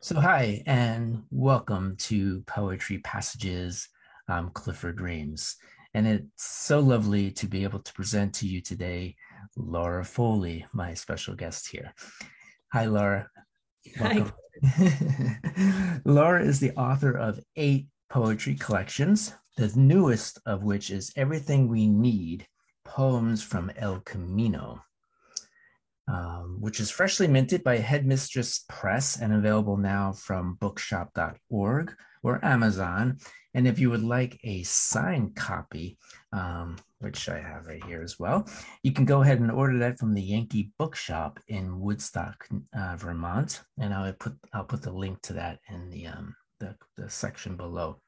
So, hi, and welcome to Poetry Passages. I'm Clifford Reams, and it's so lovely to be able to present to you today Laura Foley, my special guest here. Hi, Laura. Hi. Welcome. Laura is the author of 8 poetry collections, the newest of which is Everything We Need, Poems from El Camino, which is freshly minted by Headmistress Press and available now from bookshop.org or Amazon. And if you would like a signed copy, which I have right here as well, you can go ahead and order that from the Yankee Bookshop in Woodstock, Vermont. And I'll put the link to that in the section below.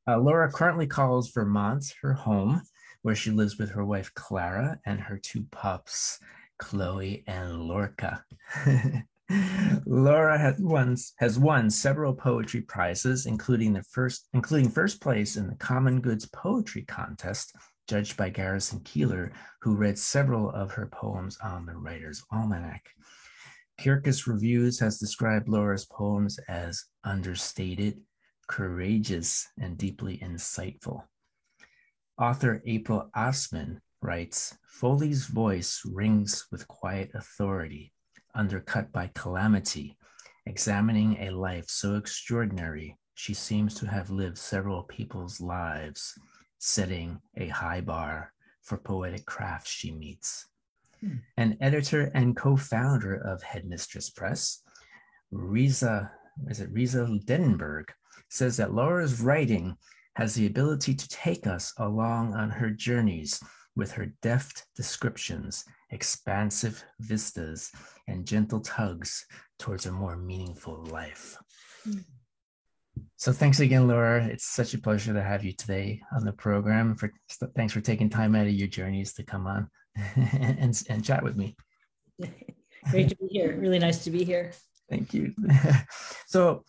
Laura currently calls Vermont her home, where she lives with her wife Clara and her 2 pups, Chloe and Lorca. Laura has won several poetry prizes, including first place in the Common Goods Poetry Contest, judged by Garrison Keillor, who read several of her poems on the Writer's Almanac. Kirkus Reviews has described Laura's poems as understated, courageous, and deeply insightful. Author April Osman writes, Foley's voice rings with quiet authority, undercut by calamity, examining a life so extraordinary she seems to have lived several people's lives, setting a high bar for poetic craft she meets. An editor and co-founder of Headmistress Press, Riza, Riza Denenberg, says that Laura's writing has the ability to take us along on her journeys with her deft descriptions, expansive vistas, and gentle tugs towards a more meaningful life. So thanks again, Laura. It's such a pleasure to have you today on the program. Thanks for taking time out of your journeys to come on and chat with me. Great to be here. Really nice to be here. Thank you. So,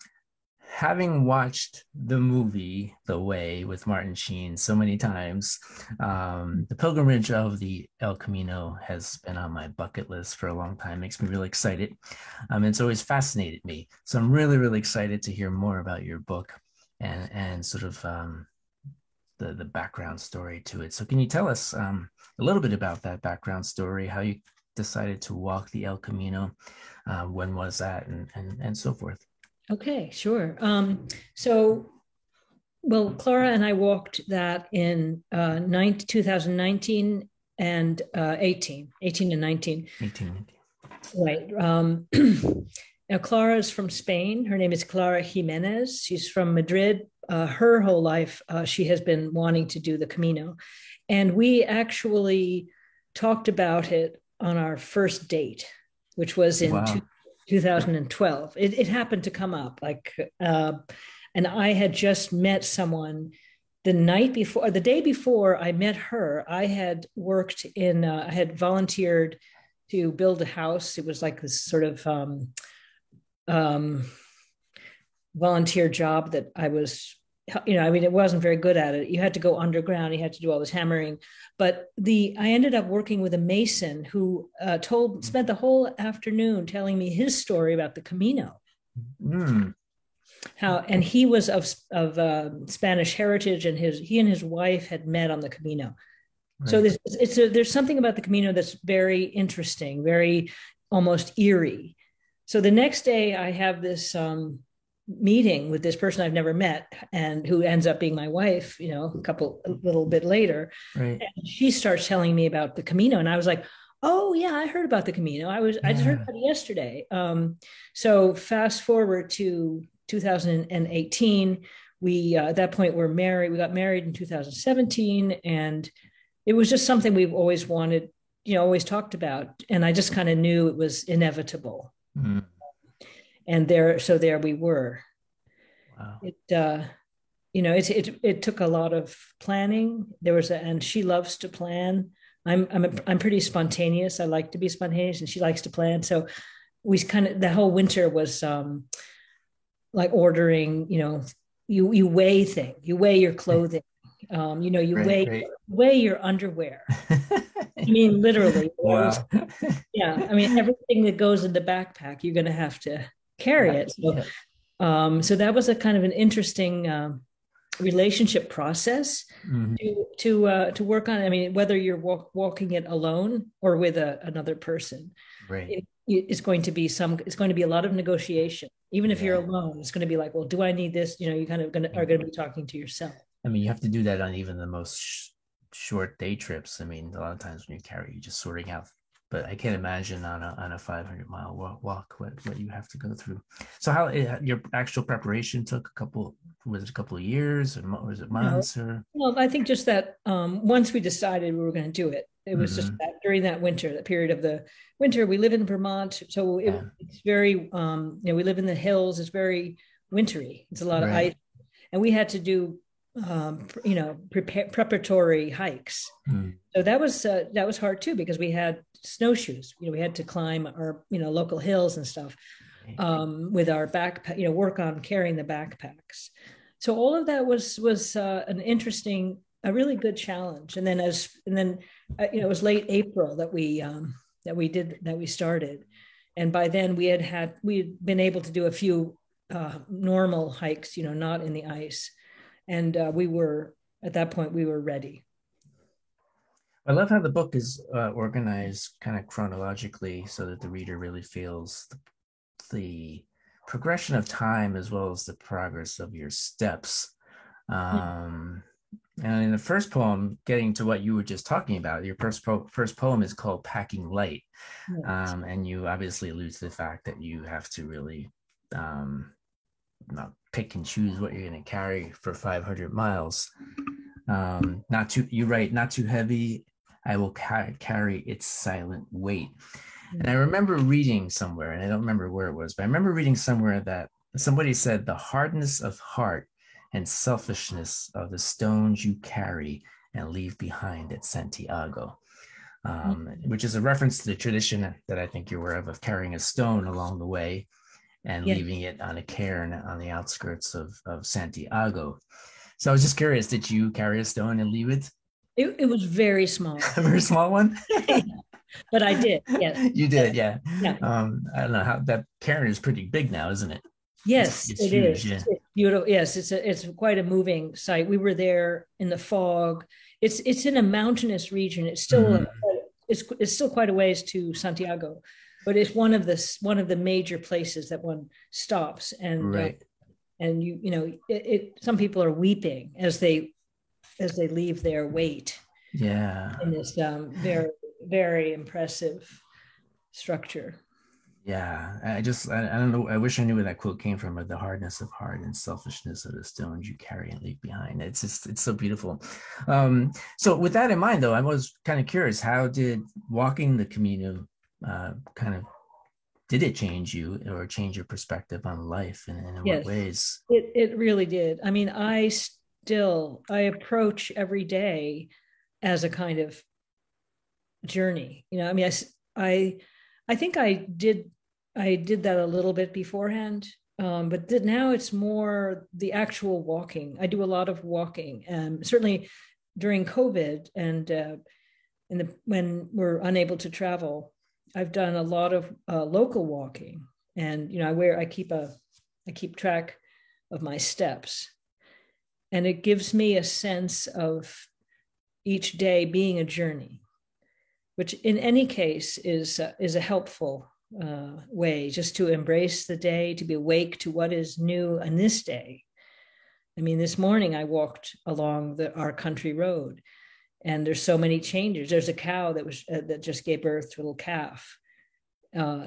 having watched the movie The Way with Martin Sheen so many times, the pilgrimage of the El Camino has been on my bucket list for a long time. Makes me really excited. It's always fascinated me. So I'm really, really excited to hear more about your book and sort of the background story to it. So can you tell us a little bit about that background story, how you decided to walk the El Camino, when was that, and so forth? Okay, sure. Well, Clara and I walked that in 2019 and 18 and 19. 18. Right. Now, Clara is from Spain. Her name is Clara Jimenez. She's from Madrid. Her whole life, she has been wanting to do the Camino. And we actually talked about it on our first date, which was in Wow. 2012. It happened to come up and I had just met someone the night before, or the day before I met her. I had I had volunteered to build a house. It was like this sort of um, volunteer job that I was, I mean, it wasn't very good at it. You had to go underground. You had to do all this hammering. But I ended up working with a mason who spent the whole afternoon telling me his story about the Camino. Mm, And he was of Spanish heritage, and he and his wife had met on the Camino. So right. there's something about the Camino that's very interesting, very almost eerie. So the next day, I have this meeting with this person I've never met, and who ends up being my wife. A little bit later, Right. and she starts telling me about the Camino, and I was like, "Oh yeah, I heard about the Camino. I just heard Yeah. about it yesterday." So fast forward to 2018. We at that point were married. We got married in 2017, and it was just something we've always wanted, always talked about. And I just kind of knew it was inevitable. Mm, And there we were. wow. It took a lot of planning. And she loves to plan. I'm pretty spontaneous. I like to be spontaneous, and she likes to plan. So the whole winter was like ordering, you weigh things, you weigh your clothing, you Right. Right. weigh your underwear. I mean, literally, Wow. yeah. I mean, everything that goes in the backpack, you're going to have to carry Yeah. it. Yeah. So that was a kind of an interesting relationship process Mhm. to work on. I mean, whether you're walking it alone or with another person, Right. it's going to be it's going to be a lot of negotiation. Even if you're Yeah. alone, it's going to be like, well, do I need this? You know, you kind of are going to be talking to yourself. I mean, you have to do that on even the most short day trips. I mean, a lot of times when you carry, you're just sorting out. But I can't imagine on a 500-mile walk what you have to go through. So how your actual preparation took was it a couple of years, or was it No, months, or? well, I think just that once we decided we were going to do it, it was just Mm-hmm. that during that winter, that period of the winter, we live in Vermont, so Yeah. it's very, we live in the hills. It's very wintry. It's a lot of Right. ice, and we had to do, preparatory hikes. Mm. So that was hard too because we had snowshoes. You know, we had to climb our local hills and stuff Right. with our backpack. You know, work on carrying the backpacks. So all of that was an interesting, a really good challenge. And then it was late April that we started, and by then we'd been able to do a few normal hikes. You know, not in the ice, and we were at that point we were ready. I love how the book is organized kind of chronologically so that the reader really feels the progression of time as well as the progress of your steps. Um, and in the first poem, getting to what you were just talking about, your first poem is called Packing Light. Yes. And you obviously allude to the fact that you have to really not pick and choose what you're going to carry for 500 miles. You write, not too heavy, I will carry its silent weight. And I remember reading somewhere, and I don't remember where it was, but I remember reading somewhere that somebody said the hardness of heart and selfishness of the stones you carry and leave behind at Santiago, which is a reference to the tradition that I think you're aware of carrying a stone along the way and Yes. leaving it on a cairn on the outskirts of Santiago. So I was just curious, did you carry a stone and leave it? It was very small, A very small one? but I did. Yes. You did, yeah. Yeah. I don't know how that cairn is pretty big now, isn't it? Yes, It's it huge, is. yeah. It's beautiful. Yes, it's quite a moving site. We were there in the fog. It's in a mountainous region. Mm-hmm. It's still quite a ways to Santiago, but it's one of the major places that one stops, Right. and some people are weeping as they leave their weight Yeah. in this very very impressive structure. Yeah. I don't know. I wish I knew where that quote came from, of the hardness of heart and selfishness of the stones you carry and leave behind. It's so beautiful. So with that in mind, though, I was kind of curious, how did walking the Camino kind of, did it change you or change your perspective on life, and in what Yes, ways? it really did. I mean, I approach every day as a kind of journey. You know, I mean, I think I did that a little bit beforehand, but now it's more the actual walking. I do a lot of walking, certainly during COVID and when we're unable to travel. I've done a lot of local walking, and I keep track of my steps, and it gives me a sense of each day being a journey, which in any case is a helpful way just to embrace the day, to be awake to what is new on this day. I mean, this morning I walked along our country road, and there's so many changes. There's a cow that just gave birth to a little calf. Uh,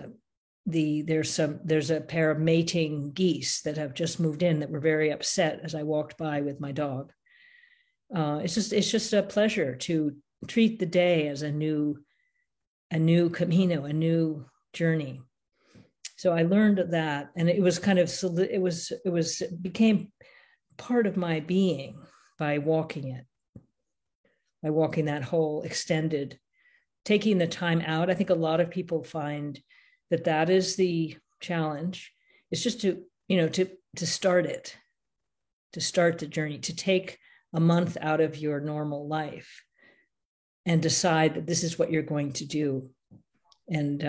there's a pair of mating geese that have just moved in that were very upset as I walked by with my dog. It's just a pleasure to treat the day as a new Camino, a new journey. So I learned that, and it was kind of it became part of my being by walking it, by walking that whole extended, taking the time out. I think a lot of people find that is the challenge. It's just to start it, to start the journey, to take a month out of your normal life and decide that this is what you're going to do. And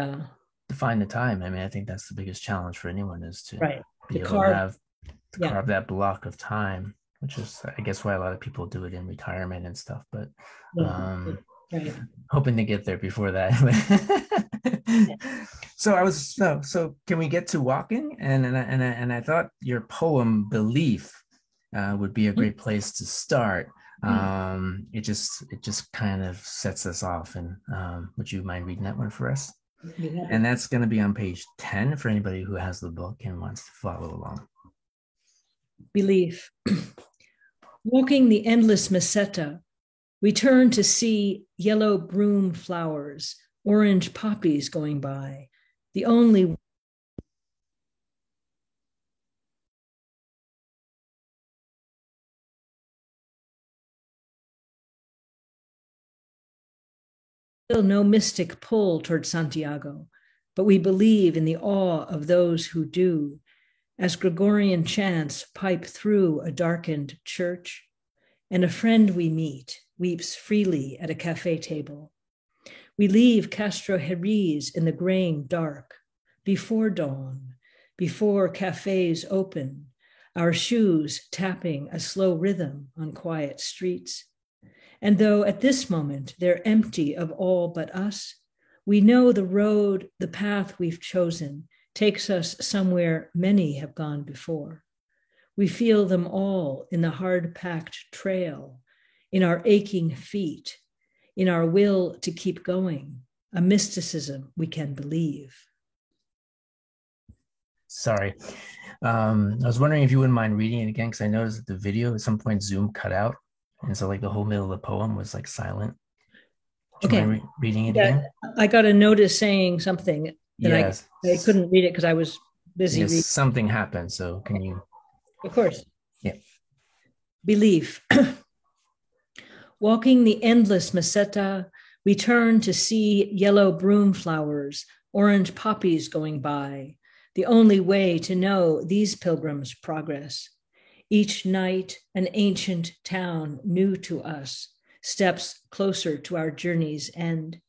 to find the time. I mean, I think that's the biggest challenge for anyone, is to Right. be To able to carve. have to Yeah. carve that block of time, which is, I guess, why a lot of people do it in retirement and stuff. But Yeah. Right. hoping to get there before that. Yeah. So can we get to walking? And I thought your poem "Belief" would be a great place to start. It just kind of sets us off. And would you mind reading that one for us? And that's going to be on page 10 for anybody who has the book and wants to follow along. Belief. Walking the endless meseta, we turn to see yellow broom flowers, orange poppies going by. The only still no mystic pull toward Santiago, but we believe in the awe of those who do, as Gregorian chants pipe through a darkened church, and a friend we meet weeps freely at a cafe table. We leave Castro Jerez in the graying dark, before dawn, before cafes open, our shoes tapping a slow rhythm on quiet streets. And though at this moment they're empty of all but us, we know the road, the path we've chosen, takes us somewhere many have gone before. We feel them all in the hard-packed trail, in our aching feet, in our will to keep going, a mysticism we can believe. Sorry. I was wondering if you wouldn't mind reading it again, because I noticed that the video at some point Zoom cut out. And so like the whole middle of the poem was like silent. Do you mind reading it again? I got a notice saying something that yes. I couldn't read it because I was busy reading. Something happened. So can you? Of course. Yeah. Belief. Walking the endless meseta, we turn to see yellow broom flowers, orange poppies going by, the only way to know these pilgrims' progress. Each night, an ancient town new to us steps closer to our journey's end.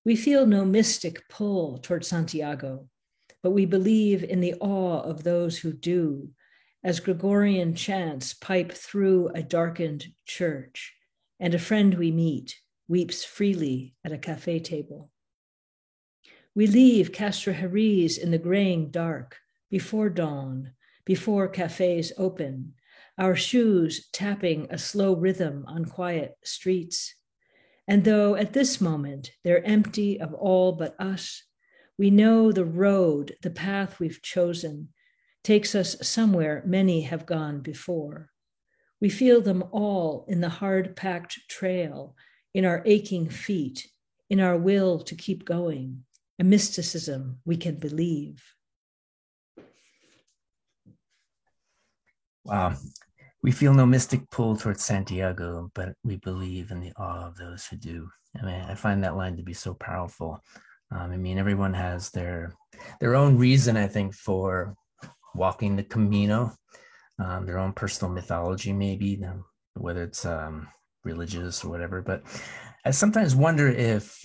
We feel no mystic pull toward Santiago, but we believe in the awe of those who do, as Gregorian chants pipe through a darkened church, and a friend we meet weeps freely at a cafe table. We leave Castro Jerez in the graying dark, before dawn, before cafes open, our shoes tapping a slow rhythm on quiet streets. And though at this moment they're empty of all but us, we know the road, the path we've chosen, takes us somewhere many have gone before. We feel them all in the hard-packed trail, in our aching feet, in our will to keep going, a mysticism we can believe. Wow. We feel no mystic pull towards Santiago, but we believe in the awe of those who do. I mean, I find that line to be so powerful. I mean, everyone has their own reason, I think, for walking the Camino, their own personal mythology, maybe, whether it's religious or whatever. But I sometimes wonder if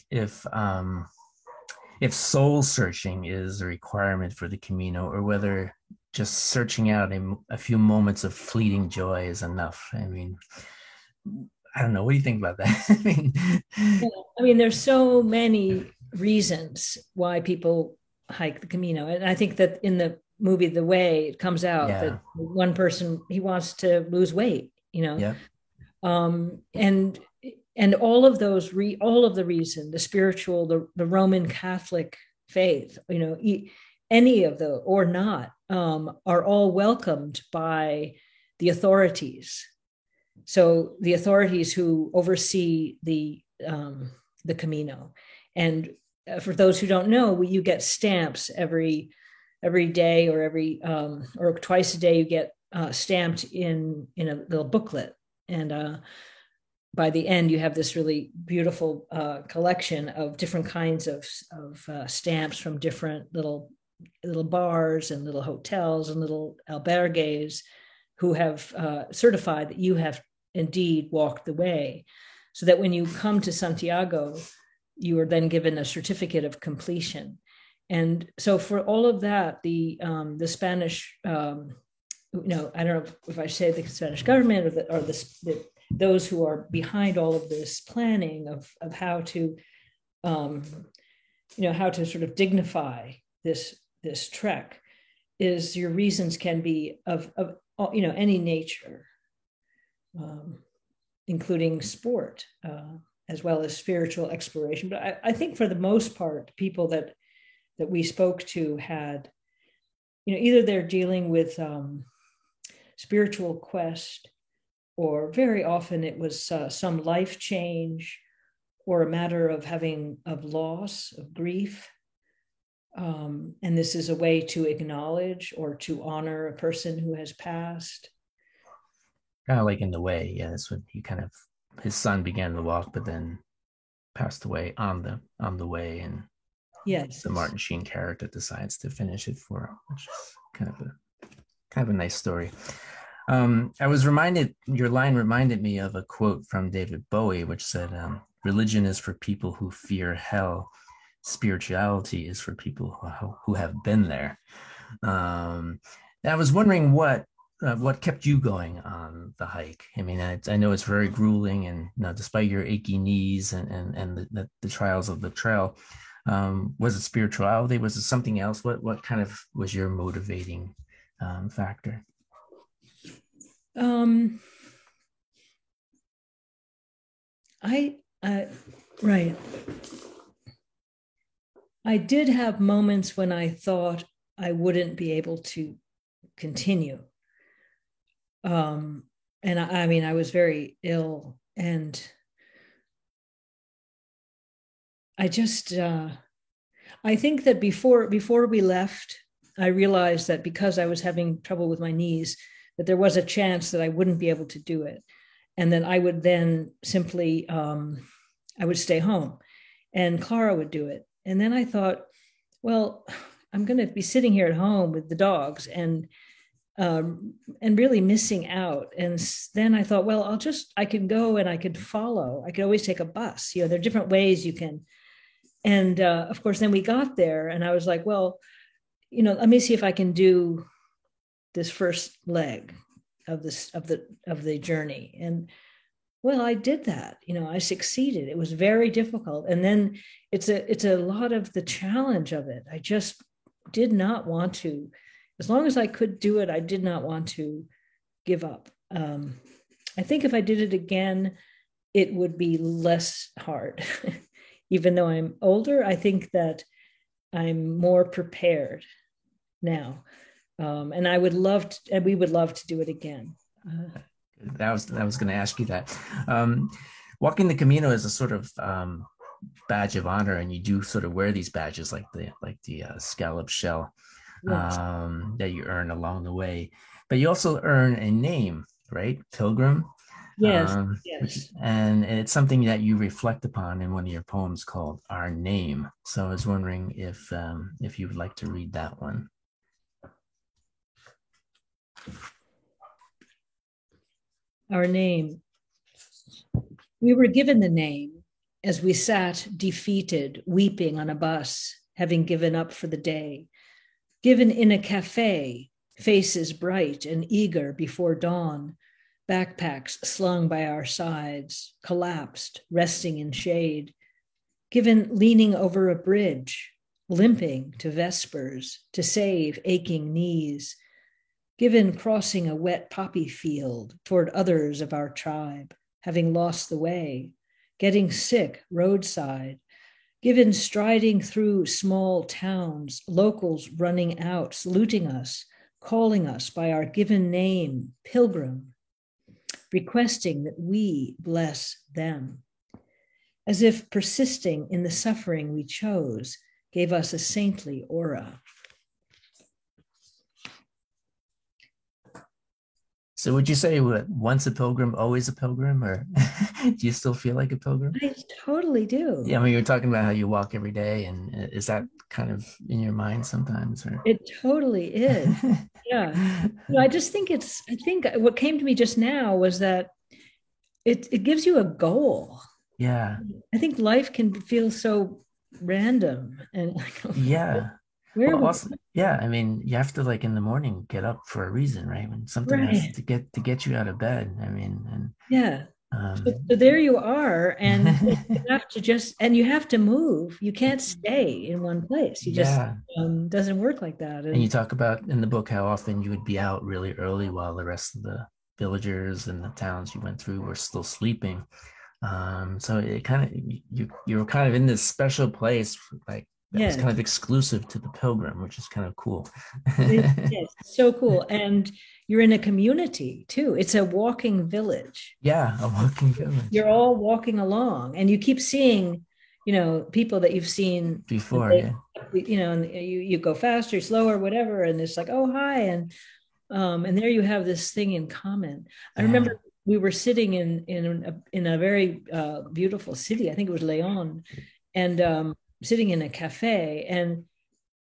soul searching is a requirement for the Camino, or whether just searching out a few moments of fleeting joy is enough. I mean, I don't know. What do you think about that? I mean, there's so many reasons why people hike the Camino. And I think that in the movie The Way, it comes out that one person, he wants to lose weight, Yeah. And all of those, all of the reason, the spiritual, the Roman Catholic faith, any of the, or not, are all welcomed by the authorities. So the authorities who oversee the Camino. And for those who don't know, you get stamps every day, or or twice a day, you get stamped in a little booklet. And by the end, you have this really beautiful collection of different kinds of stamps from different little bars and little hotels and little albergues who have certified that you have indeed walked the way, so that when you come to Santiago, you are then given a certificate of completion. And so for all of that, the Spanish, I don't know if I say the Spanish government those who are behind all of this planning of how to, how to sort of dignify this trek, is your reasons can be of any nature, including sport, as well as spiritual exploration. But I think for the most part, people that we spoke to had, either they're dealing with spiritual quest, or very often it was some life change, or a matter of loss, of grief. And this is a way to acknowledge or to honor a person who has passed. Kind of like in The Way. Yeah, that's what his son began the walk, but then passed away on the way. And yes, the Martin Sheen character decides to finish it for him, which is kind of a nice story. I was reminded, your line reminded me of a quote from David Bowie, which said, religion is for people who fear hell. Spirituality is for people who have been there. I was wondering what kept you going on the hike. I mean, I know it's very grueling, and despite your achy knees and the trials of the trail, was it spirituality? Was it something else? What kind of was your motivating factor? Right. I did have moments when I thought I wouldn't be able to continue. And I was very ill, and I just, I think that before we left, I realized that because I was having trouble with my knees, that there was a chance that I wouldn't be able to do it. And then I would then simply, I would stay home and Clara would do it. And then I thought, well, I'm going to be sitting here at home with the dogs and really missing out. And then I thought, well, I could go and I could follow. I could always take a bus. There are different ways you can. And of course, then we got there and I was like, well, let me see if I can do this first leg of the journey. And well, I did that. I succeeded. It was very difficult. And then it's a lot of the challenge of it. I just did not want to, as long as I could do it, I did not want to give up. I think if I did it again, it would be less hard. Even though I'm older, I think that I'm more prepared now. And we would love to do it again. I was going to ask you that. Walking the Camino is a sort of badge of honor, and you do sort of wear these badges like the scallop shell, yes, that you earn along the way. But you also earn a name, right? Pilgrim. Yes, yes. And it's something that you reflect upon in one of your poems called Our Name. So I was wondering if you would like to read that one. Our name. We were given the name as we sat defeated, weeping on a bus, having given up for the day. Given in a cafe, faces bright and eager before dawn, backpacks slung by our sides, collapsed, resting in shade. Given leaning over a bridge, limping to vespers to save aching knees. Given crossing a wet poppy field toward others of our tribe, having lost the way, getting sick roadside. Given striding through small towns, locals running out, saluting us, calling us by our given name, Pilgrim, requesting that we bless them. As if persisting in the suffering we chose gave us a saintly aura. So would you say once a pilgrim, always a pilgrim, or do you still feel like a pilgrim? I totally do. Yeah, I mean, you're talking about how you walk every day, and is that kind of in your mind sometimes? Or? It totally is. Yeah. I just think I think what came to me just now was that it gives you a goal. Yeah. I think life can feel so random and yeah. Where Well, we also, yeah, I mean, you have to like in the morning get up for a reason, right? When something has right. to get you out of bed. I mean, and Yeah. So um there you are, and you have to just and you have to move. You can't stay in one place. You just yeah. doesn't work like that. And you And talk about in the book how often you would be out really early while the rest of the villagers and the towns you went through were still sleeping. So it kind of you were kind of in this special place like that was yes, kind of exclusive to the pilgrim, which is kind of cool. yes, so cool. And you're in a community too. It's a walking village. Yeah, a walking village You're all walking along, and you keep seeing, people that you've seen. And before, yeah. and you go faster, slower, whatever, and it's like, oh hi, and there you have this thing in common. I Yeah. remember we were sitting in a very beautiful city. I think it was Leon, and sitting in a cafe, and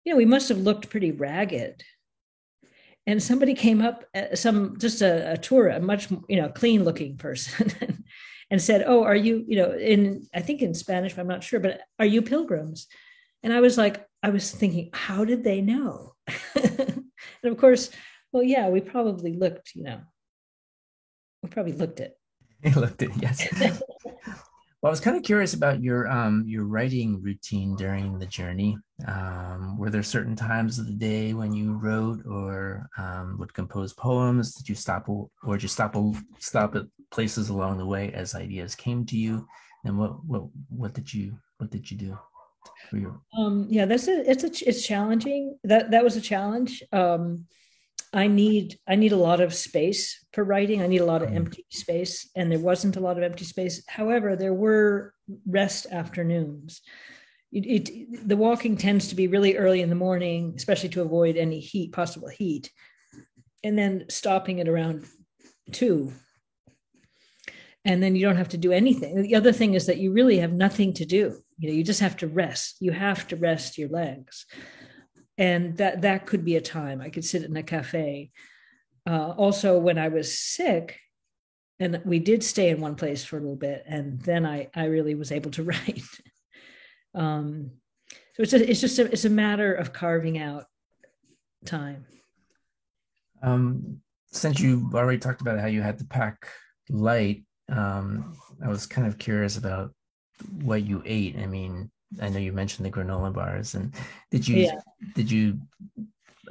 we must have looked pretty ragged. And somebody came up, some just a tour, a much clean looking person, and said, "Oh, are you in I think in Spanish, I'm not sure, but are you pilgrims?" And I was thinking, how did they know? And of course, well, yeah, we probably looked it. He looked at yes. Well, I was kind of curious about your writing routine during the journey. Were there certain times of the day when you wrote or would compose poems? Did you stop or just stop at places along the way as ideas came to you? And what did you do for your Yeah, it's challenging. That was a challenge. I need a lot of space for writing. I need a lot of mm, empty space, and there wasn't a lot of empty space. However, there were rest afternoons. The walking tends to be really early in the morning, especially to avoid any possible heat, and then stopping at around 2, and then you don't have to do anything. The other thing is that you really have nothing to do. You just have to rest. You have to rest your legs, and that could be a time I could sit in a cafe. Also, when I was sick, and we did stay in one place for a little bit, and then I really was able to write. um, so it's a matter of carving out time. um since you already talked about how you had to pack light, I was kind of curious about what you ate. I mean, I know you mentioned the granola bars, and did you Yeah. did you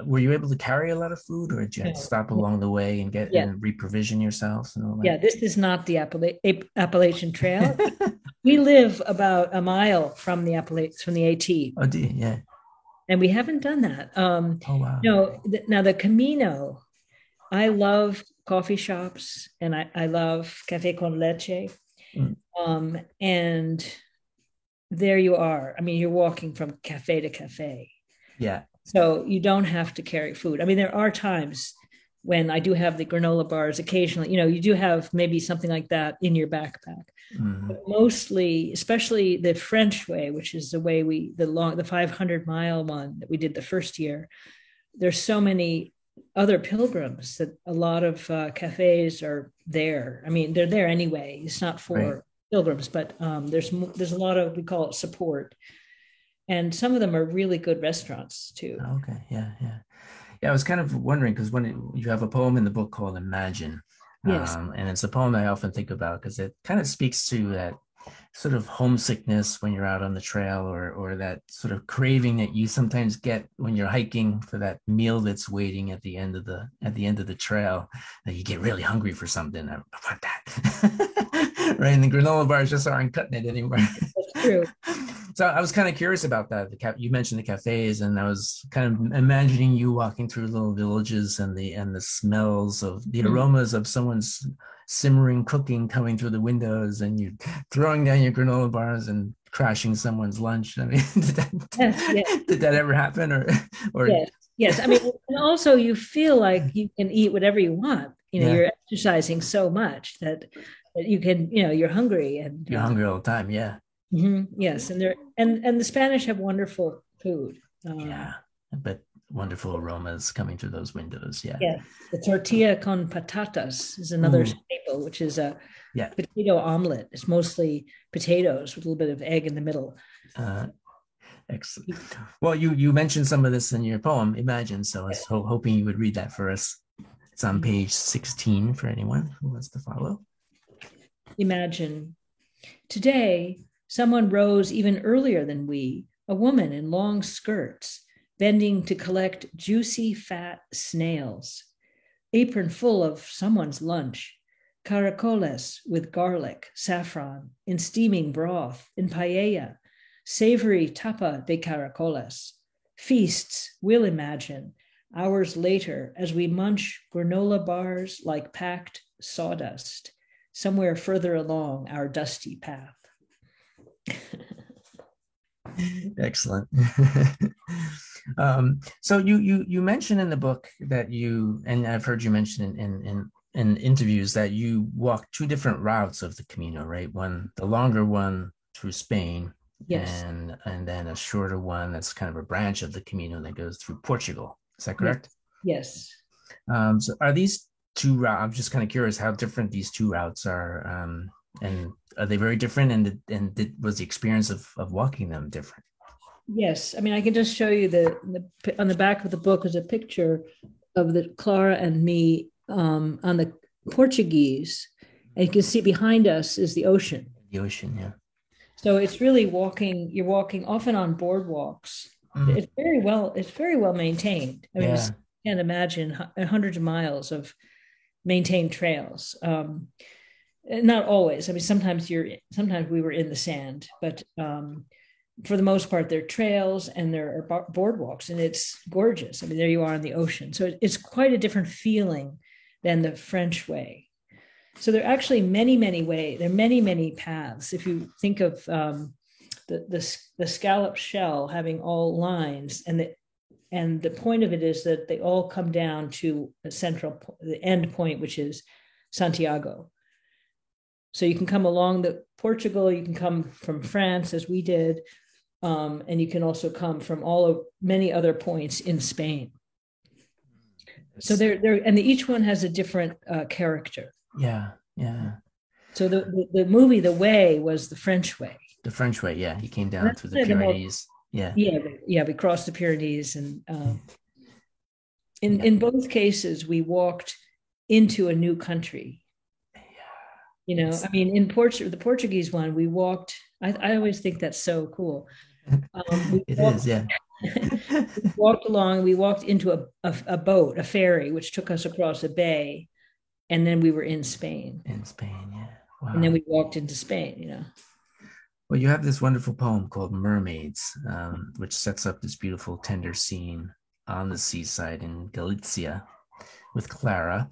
were you able to carry a lot of food, or did you have to No. stop along the way and get Yeah. and reprovision yourselves and all Yeah. This is not the Appalachian Trail. that? We live about a mile from the AT, Oh, dear, yeah. and we haven't done that. Oh, wow. No, now the Camino. I love coffee shops, and I love cafe con leche. Mm, And there you are. I mean, you're walking from cafe to cafe. yeah. So you don't have to carry food. I mean, there are times when I do have the granola bars occasionally. You do have maybe something like that in your backpack. But Mm, mostly, especially the French way, which is the way the 500-mile one that we did the first year. There's so many other pilgrims that a lot of cafes are there. I mean, they're there anyway. It's not right. for pilgrims, but there's a lot of, we call it support, and some of them are really good restaurants too. Okay. Yeah. Yeah. Yeah. I was kind of wondering because you have a poem in the book called Imagine, Yes. and it's a poem I often think about because it kind of speaks to that sort of homesickness when you're out on the trail, or that sort of craving that you sometimes get when you're hiking for that meal that's waiting at the end of the trail, that you get really hungry for something. I want that. Right, and the granola bars just aren't cutting it anymore. That's true. So I was kind of curious about that. You mentioned the cafes, and I was kind of imagining you walking through little villages and the smells of the Mm. aromas of someone's simmering cooking coming through the windows, and you throwing down your granola bars and crashing someone's lunch. I mean, Yes, yes, did that ever happen, or yes, yes. I mean, and also you feel like you can eat whatever you want. yeah, You're exercising so much that you can, you're hungry, and you're hungry all the time. Yeah, yes, and the Spanish have wonderful food. yeah, but wonderful aromas coming through those windows. Yeah. Yeah, the tortilla con patatas is another Ooh, staple, which is a yeah. potato omelet. It's mostly potatoes with a little bit of egg in the middle. Uh, Excellent. Well, you mentioned some of this in your poem, Imagine, so I was hoping you would read that for us. It's on page 16 for anyone who wants to follow. Imagine. Today, someone rose even earlier than we, a woman in long skirts, bending to collect juicy, fat snails. Apron full of someone's lunch, caracoles with garlic, saffron, in steaming broth, in paella, savory tapa de caracoles. Feasts, we'll imagine, hours later as we munch granola bars like packed sawdust, somewhere further along our dusty path. Excellent. So you mentioned in the book that and I've heard you mention in interviews that you walked two different routes of the Camino, right? The longer one through Spain, yes, and then a shorter one that's kind of a branch of the Camino that goes through Portugal. Is that correct? Yes. So are these two routes? I'm just kind of curious how different these two routes are, and are they very different? Was the experience of walking them different? Yes, I mean I can just show you on the back of the book is a picture of the Clara and me on the Portuguese, and you can see behind us is the ocean. The ocean, yeah. So it's really walking. You're walking often on boardwalks. It's very well maintained. I mean, Yeah. you can't imagine hundreds of miles of maintained trails. Not always. I mean, sometimes we were in the sand, but for the most part, they're trails and there are boardwalks, and it's gorgeous. I mean, there you are on the ocean. So it's quite a different feeling than the French way. So there are actually many ways. There are many paths. If you think of the scallop shell having all lines, and the point of it is that they all come down to the end point, which is Santiago. So you can come along Portugal, you can come from France as we did, and you can also come from many other points in Spain. So and each one has a different character. Yeah. So the movie The Way was the French way. The French way, yeah. He came down through the Pyrenees. Yeah. We crossed the Pyrenees, and in both cases we walked into a new country. You know, I mean, in the Portuguese one, we walked. I always think that's so cool. It is, yeah. We walked along. We walked into a boat, a ferry, which took us across a bay, and then we were in Spain. In Spain, yeah. Wow. And then we walked into Spain. You know. Well, you have this wonderful poem called Mermaids, which sets up this beautiful, tender scene on the seaside in Galicia with Clara,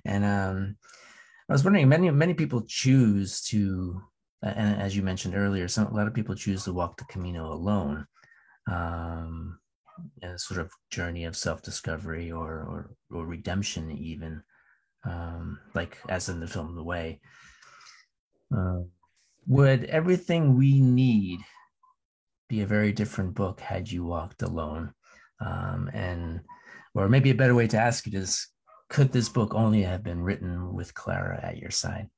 and I was wondering, many people choose to, and as you mentioned earlier, a lot of people choose to walk the Camino alone, a sort of journey of self-discovery or redemption, even, like as in the film The Way. Would Everything We Need be a very different book had you walked alone? Or maybe a better way to ask it is, could this book only have been written with Clara at your side?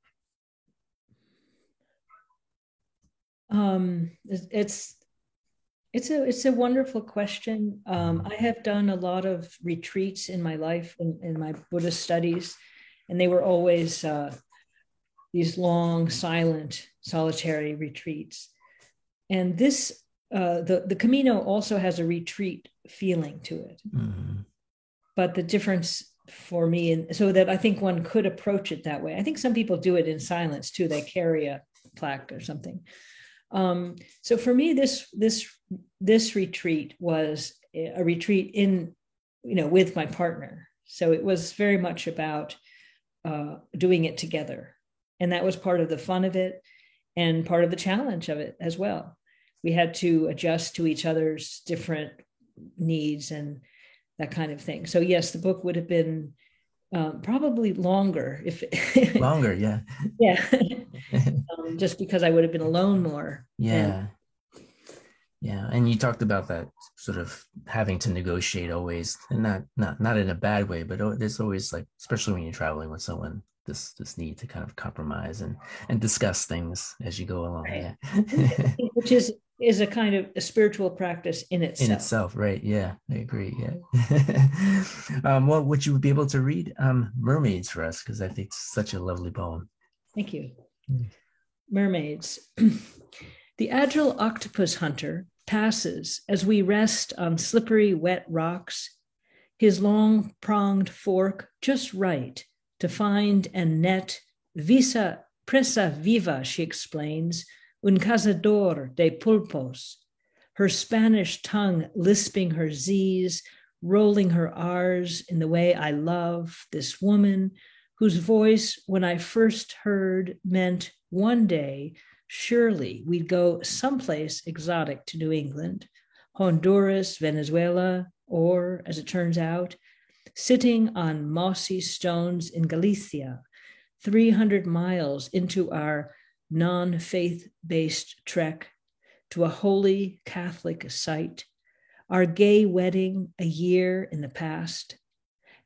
It's a wonderful question. I have done a lot of retreats in my life in my Buddhist studies, and they were always these long, silent, solitary retreats. And this the Camino also has a retreat feeling to it. Mm-hmm. But the difference for me, so that I think one could approach it that way. I think some people do it in silence too. They carry a plaque or something. So for me, this retreat was a retreat with my partner. So it was very much about doing it together. And that was part of the fun of it and part of the challenge of it as well. We had to adjust to each other's different needs and that kind of thing. So yes, the book would have been probably longer if longer, yeah. Yeah. Just because I would have been alone more. Yeah. And you talked about that sort of having to negotiate always, and not in a bad way, but there's always, like, especially when you're traveling with someone, this need to kind of compromise and discuss things as you go along. Right. Yeah. which is is a kind of a spiritual practice in In itself. itself, right? Yeah, I agree. Yeah. Well, would you be able to read Mermaids for us? Because I think it's such a lovely poem. Thank you. Mm. Mermaids. The agile octopus hunter passes as we rest on slippery, wet rocks, his long pronged fork just right to find and net visa presa viva, she explains, un cazador de pulpos, her Spanish tongue lisping her Z's, rolling her R's in the way I love this woman whose voice, when I first heard, meant one day, surely we'd go someplace exotic to New England, Honduras, Venezuela, or, as it turns out, sitting on mossy stones in Galicia, 300 miles into our non-faith-based trek to a holy Catholic site, our gay wedding a year in the past,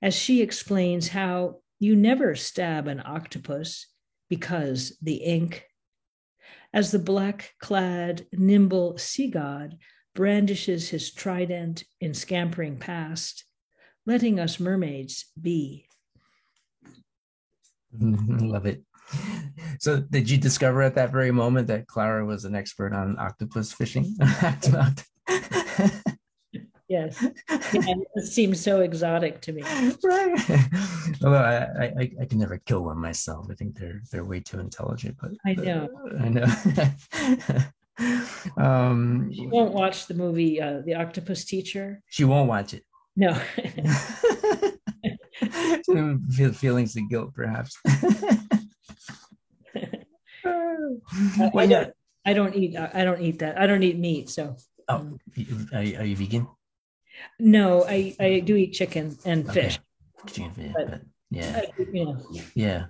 as she explains how you never stab an octopus because the ink, as the black-clad, nimble sea god brandishes his trident in scampering past, letting us mermaids be. Love it. So, did you discover at that very moment that Clara was an expert on octopus fishing? Yes, yeah, it seems so exotic to me. Right. Although I can never kill one myself. I think they're way too intelligent. But I know. I know. She won't watch the movie The Octopus Teacher. She won't watch it. No. Feelings of guilt, perhaps. I don't eat that. I don't eat meat. So. Oh, are you vegan? No, I do eat chicken and fish. Chicken fish, but yeah. You know. Yeah.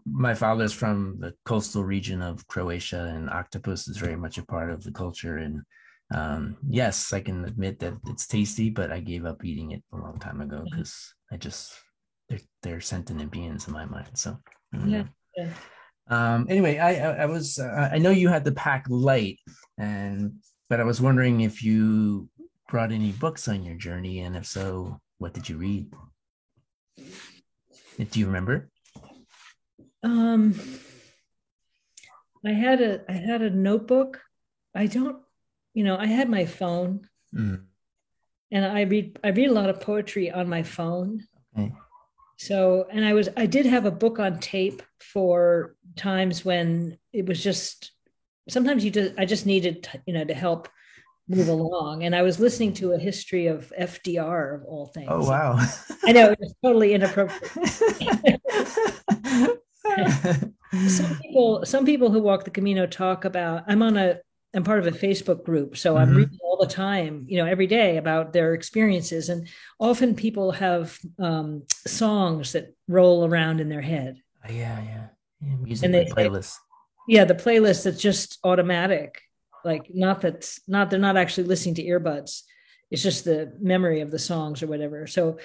My father's from the coastal region of Croatia, and octopus is very much a part of the culture. And yes, I can admit that it's tasty, but I gave up eating it a long time ago because they're sentient beings in my mind. So yeah. Anyway, I know you had to pack light, but I was wondering if you brought any books on your journey, and if so, what did you read? Do you remember? I had a notebook. I had my phone, and I read a lot of poetry on my phone. Okay. So, and I did have a book on tape for times when it was just, sometimes I just needed, to help move along. And I was listening to a history of FDR of all things. Oh, wow. I know, it was totally inappropriate. Some people who walk the Camino talk about, I'm part of a Facebook group. So I'm reading all the time, every day about their experiences. And often people have songs that roll around in their head. Yeah. Music playlist. Yeah, the playlist that's just automatic. Like they're not actually listening to earbuds. It's just the memory of the songs or whatever. So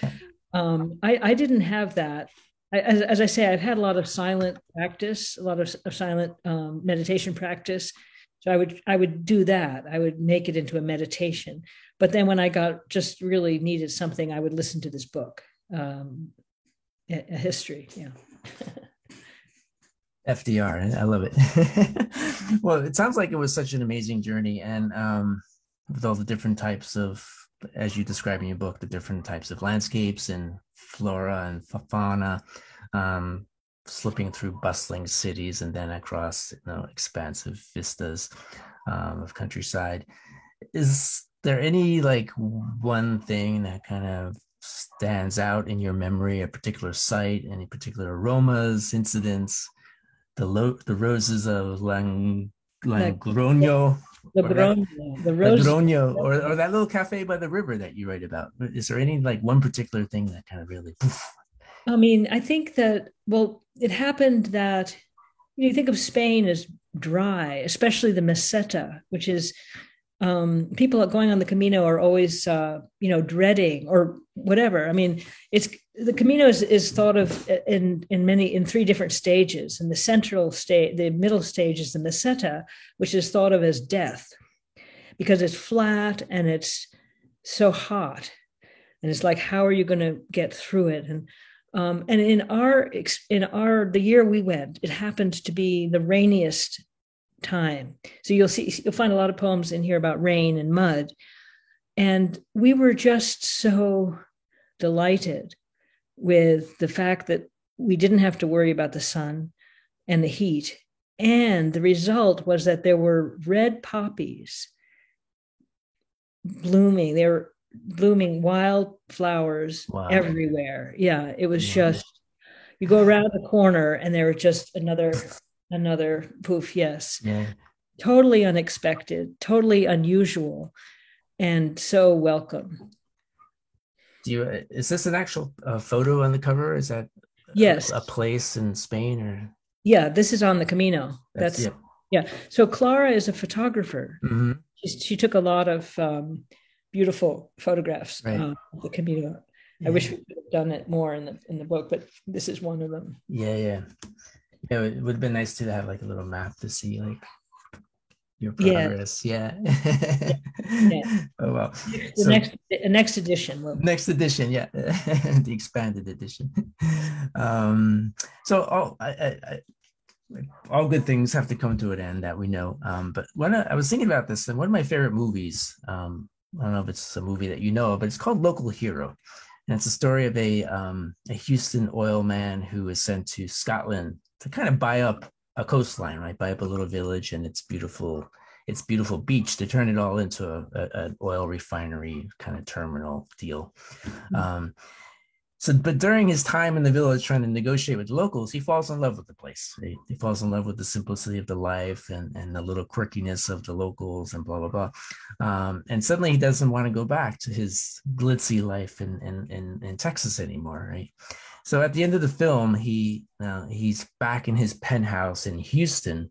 I didn't have that. As I say, I've had a lot of silent practice, a lot of silent meditation practice. So I would do that. I would make it into a meditation. But then when I just really needed something, I would listen to this book, a history. Yeah. FDR, I love it. Well, it sounds like it was such an amazing journey, and with all the different types of, as you describe in your book, the different types of landscapes and flora and fauna, slipping through bustling cities and then across expansive vistas of countryside. Is there any one thing that kind of stands out in your memory, a particular site, any particular aromas, incidents? The roses of Logroño, or that little cafe by the river that you write about. Is there any one particular thing that kind of really? I mean, I think that, it happened that you think of Spain as dry, especially the Meseta, which is people going on the Camino are always dreading or whatever. I mean, the Camino is thought of in three different stages. And the central stage, the middle stage is the Meseta, which is thought of as death. because it's flat and it's so hot. And it's like, how are you going to get through it? And the year we went, it happened to be the rainiest time. So you'll find a lot of poems in here about rain and mud. And we were just so delighted with the fact that we didn't have to worry about the sun and the heat. And the result was that there were red poppies blooming. They were blooming wildflowers everywhere. Yeah, it was just, you go around the corner and there was just another poof. Yes. Yeah. Totally unexpected, totally unusual, and so welcome. Is this an actual photo on the cover? Is that yes a place in Spain, or? Yeah, this is on the Camino. That's yeah. So Clara is a photographer. Mm-hmm. She took a lot of beautiful photographs of the Camino. I wish we could have done it more in the book, but this is one of them. Yeah. It would have been nice to have like a little map to see like your progress. Yeah. Oh well. Next edition. Next edition, yeah. The expanded edition. So all good things have to come to an end, that we know. But when I was thinking about this, and one of my favorite movies, I don't know if it's a movie that you know, but it's called Local Hero. And it's a story of a Houston oil man who is sent to Scotland to kind of buy up a coastline, right? Buy up a little village and its beautiful beach, to turn it all into an oil refinery kind of terminal deal. But during his time in the village trying to negotiate with locals, he falls in love with the place. He falls in love with the simplicity of the life and the little quirkiness of the locals and blah, blah, blah. And suddenly he doesn't want to go back to his glitzy life in Texas anymore, right? So at the end of the film, he's back in his penthouse in Houston,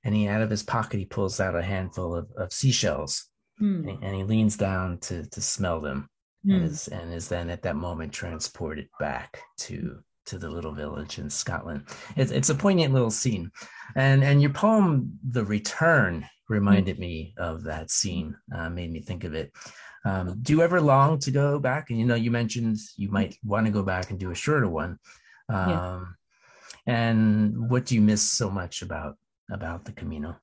and out of his pocket, he pulls out a handful of seashells, and he leans down to smell them. And is then at that moment transported back to the little village in Scotland. It's a poignant little scene, and your poem "The Return" reminded me of that scene. Made me think of it. Do you ever long to go back? And you mentioned you might want to go back and do a shorter one. And what do you miss so much about the Camino?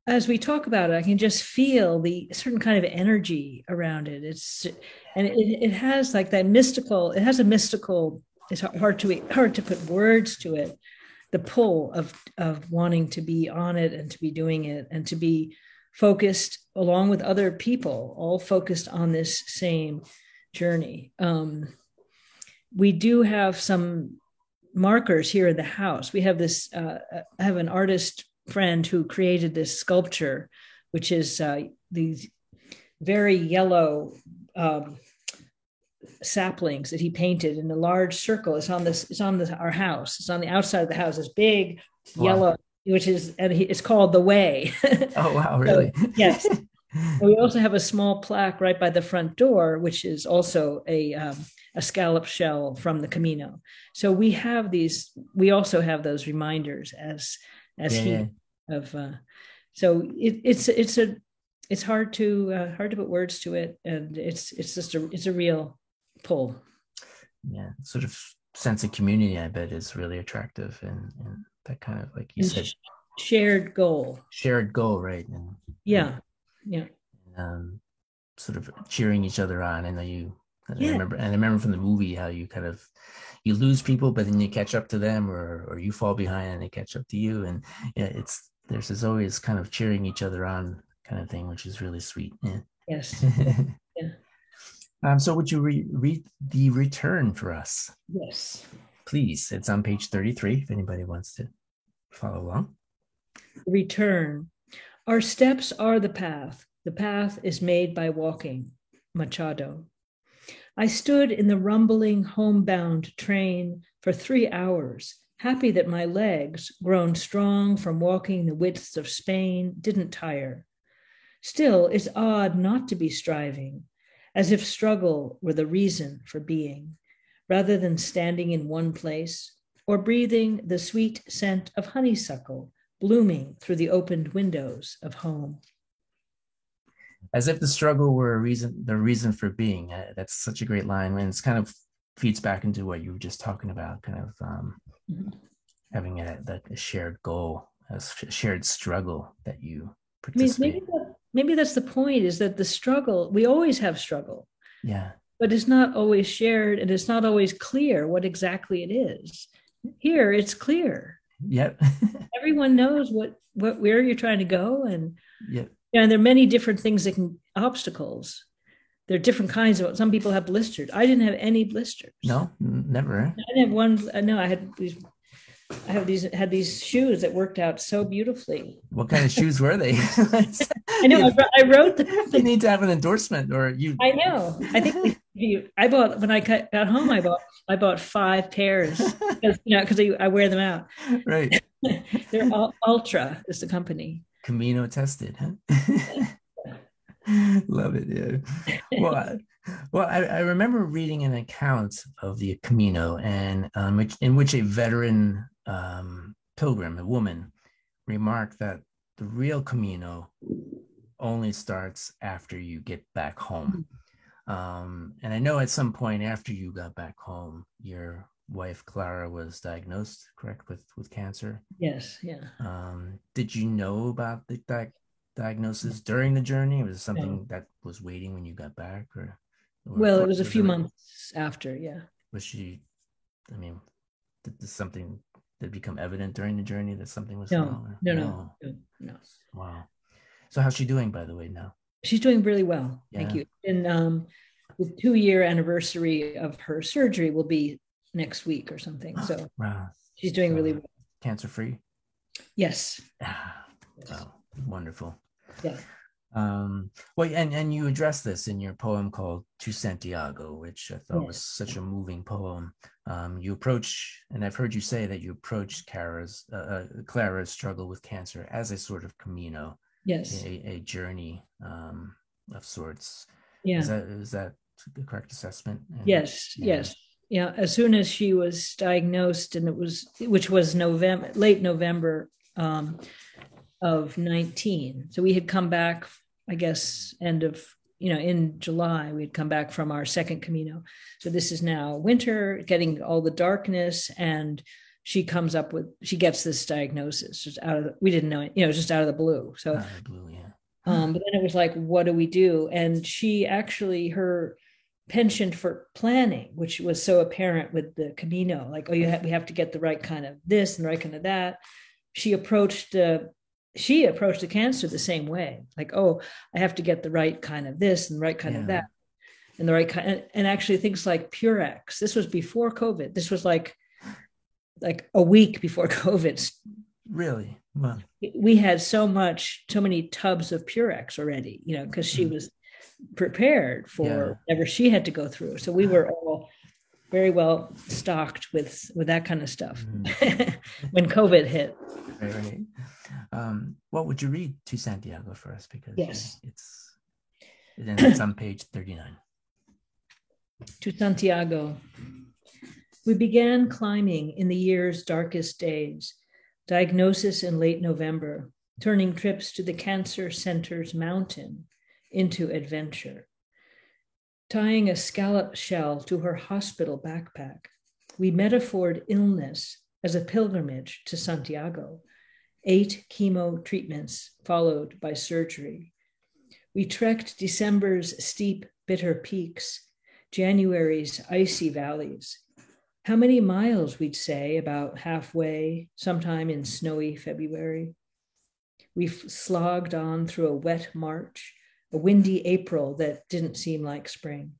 As we talk about it, I can just feel the certain kind of energy around it. It has like that mystical. It has a mystical. It's hard to put words to it. The pull of wanting to be on it and to be doing it and to be focused along with other people, all focused on this same journey. We do have some markers here in the house. We have this. I have an artist friend who created this sculpture, which is these very yellow saplings that he painted in a large circle. It's on our house. It's on the outside of the house. It's big yellow, it's called The Way. Oh wow, really? So, yes. And we also have a small plaque right by the front door, which is also a scallop shell from the Camino. So we have these. We also have those reminders as heat of. So it's hard to put words to it, and it's just it's a real pull. Yeah, sort of sense of community, I bet, is really attractive, and that kind of, like you said, shared goal, right? And yeah. Sort of cheering each other on. I know I remember from the movie how you kind of you lose people, but then you catch up to them, or you fall behind and they catch up to you, and there's this always kind of cheering each other on kind of thing, which is really sweet. Yeah. Yes. So would you read The Return for us? Yes. Please. It's on page 33 if anybody wants to follow along. Return. Our steps are the path. The path is made by walking. Machado. I stood in the rumbling homebound train for 3 hours, happy that my legs, grown strong from walking the widths of Spain, didn't tire. Still, it's odd not to be striving, as if struggle were the reason for being, rather than standing in one place or breathing the sweet scent of honeysuckle blooming through the opened windows of home. as if the struggle were the reason for being. That's such a great line, and it's kind of feeds back into what you were just talking about, kind of Mhm. having a shared goal, a shared struggle that you I mean, participate. maybe that's the point, is that the struggle, we always have struggle, Yeah. but it's not always shared and it's not always clear what exactly it is. Here, it's clear. Yep. Everyone knows where you're trying to go, Yep. and there are many different things that can obstacles. There are different kinds of. Some people have blisters. I didn't have any blisters. No, never. I didn't have one. No, I had these. I have these had these shoes that worked out so beautifully. What kind of shoes were they? I know. you, I wrote you need to have an endorsement, or you. I know. I think I bought when I got home. I bought 5 pairs because I wear them out. Right. They're Ultra is the company. Camino tested, huh? Love it, yeah. I remember reading an account of the Camino, and in which a veteran pilgrim, a woman, remarked that the real Camino only starts after you get back home. And I know at some point after you got back home, your wife Clara was diagnosed, correct, with cancer. Yes, yeah. Did you know about the diagnosis during the journey? Was it No. something that was waiting when you got back, Well, it or was a was few it months after. Yeah. was she? I mean, did something that become evident during the journey that something was No, wrong? no, no, No. no, no. Wow. So how's she doing, by the way, now? She's doing really well. Thank Yeah. you. And the 2-year anniversary of her surgery will be next week or something. So Wow. she's doing So, really well. cancer free. Yes. Wow. Wonderful. Yeah. Well, and you address this in your poem called To Santiago, which I thought was Yes. such a moving poem. You approach, and I've heard you say that you approached Clara's struggle with cancer as a sort of Camino, Yes. a journey of sorts. Yeah. Is that the correct assessment? And Yes. yeah, Yes. Yeah. As soon as she was diagnosed, and which was late November of 19. So we had come back, I guess, in July, we had come back from our second Camino. So this is now winter, getting all the darkness, and she gets this diagnosis just we didn't know it, just out of the blue. So, blue, yeah. but then it was like, what do we do? And she actually, her penchant for planning, which was so apparent with the Camino, like, we have to get the right kind of this and the right kind of that. She approached the cancer the same way, like, oh, I have to get the right kind of this and the right kind of that, and the right kind, and actually things like Purex. This was before COVID. This was like a week before COVID. Really? Wow. We had so many tubs of Purex already, because she was prepared for whatever she had to go through. So we were all very well stocked with that kind of stuff when COVID hit. Right. What would you read To Santiago for us? Because yes, it's on page 39. To Santiago. We began climbing in the year's darkest days, diagnosis in late November, turning trips to the cancer center's mountain into adventure. Tying a scallop shell to her hospital backpack, we metaphored illness as a pilgrimage to Santiago. 8 chemo treatments followed by surgery. We trekked December's steep, bitter peaks, January's icy valleys. How many miles, we'd say, about halfway, sometime in snowy February. We slogged on through a wet March, a windy April that didn't seem like spring.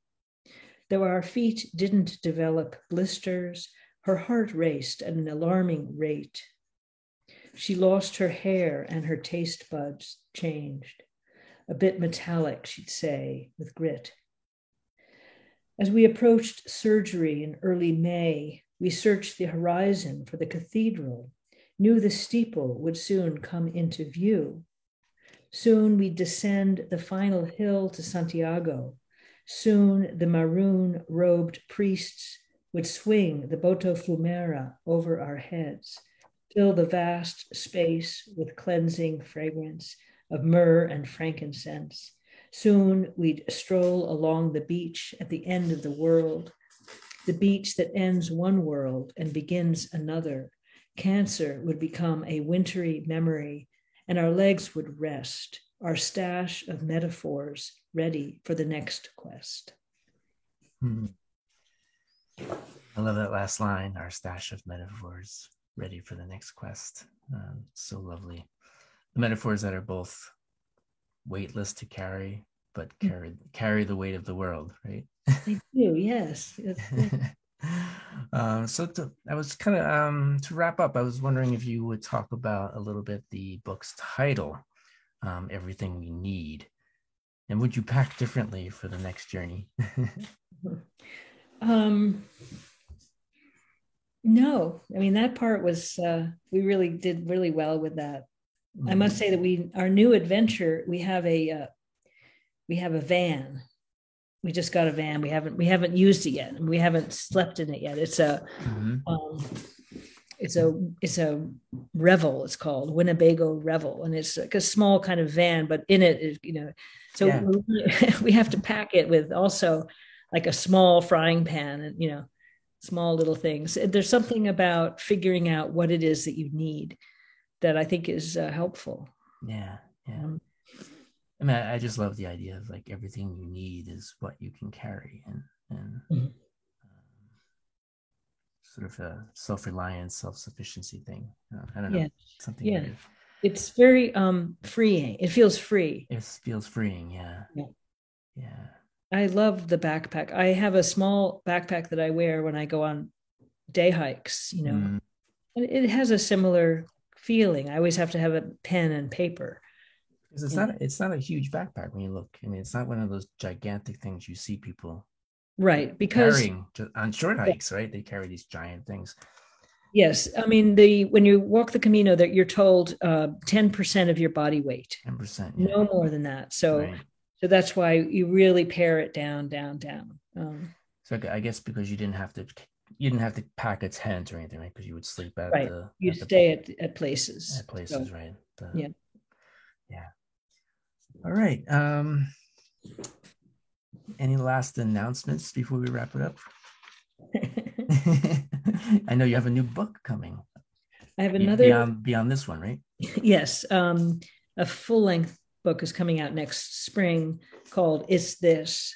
Though our feet didn't develop blisters, her heart raced at an alarming rate. She lost her hair and her taste buds changed. A bit metallic, she'd say, with grit. As we approached surgery in early May, we searched the horizon for the cathedral, knew the steeple would soon come into view. Soon we'd descend the final hill to Santiago. Soon the maroon-robed priests would swing the Boto Flumera over our heads, fill the vast space with cleansing fragrance of myrrh and frankincense, Soon we'd stroll along the beach at the end of the world, the beach that ends one world and begins another. Cancer would become a wintry memory, and our legs would rest, our stash of metaphors ready for the next quest. Hmm. I love that last line, our stash of metaphors ready for the next quest. So lovely. The metaphors that are both weightless to carry, but carry the weight of the world, right? They do, yes. I was kind of to wrap up. I was wondering if you would talk about a little bit the book's title, "Everything We Need," and would you pack differently for the next journey? No, I mean that part was we really did really well with that. I must say that our new adventure we have a van. We just got a van. We haven't used it yet, and we haven't slept in it yet. It's a Revel. It's called Winnebago Revel, and it's like a small kind of van, but in it is So yeah. We have to pack it with also like a small frying pan, and small little things. There's something about figuring out what it is that you need that I think is helpful. Yeah. I mean, I just love the idea of like everything you need is what you can carry, and mm-hmm. Sort of a self-reliance, self-sufficiency thing. I don't know. Yeah. Something. Yeah. Very... It's very freeing. It feels free. It feels freeing. Yeah. I love the backpack. I have a small backpack that I wear when I go on day hikes, and it has a similar feeling. I always have to have a pen and paper. Because it's not a huge backpack when you look. I mean, it's not one of those gigantic things you see people carrying on short hikes, right? They carry these giant things. Yes, I mean when you walk the Camino, that you're told 10% of your body weight. 10%, yeah. No more than that. So that's why you really pare it down. So I guess because you didn't have to pack a tent or anything, right? Because you would sleep at you stay at places. At places, right? Yeah. All right. Any last announcements before we wrap it up? I know you have a new book coming. I have another beyond this one, right? Yes. A full-length book is coming out next spring called "It's This,"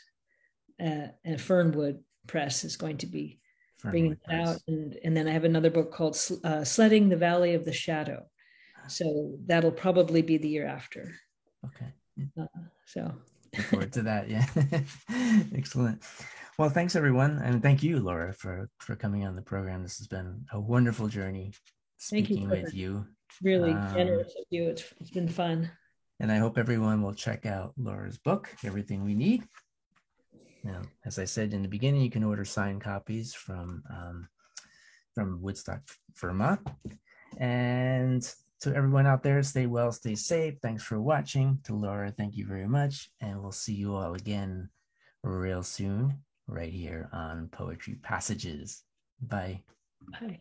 and Fernwood Press is going to be bringing it out, and then I have another book called "Sledding the Valley of the Shadow." So that'll probably be the year after. Okay. So look forward to that. Yeah. Excellent. Well, thanks everyone, and thank you, Laura, for coming on the program. This has been a wonderful journey speaking with you. Really generous of you. It's been fun. And I hope everyone will check out Laura's book, Everything We Need. Now, as I said in the beginning, you can order signed copies from Woodstock, Vermont. And to everyone out there, stay well, stay safe. Thanks for watching. To Laura, thank you very much. And we'll see you all again real soon, right here on Poetry Passages. Bye. Bye.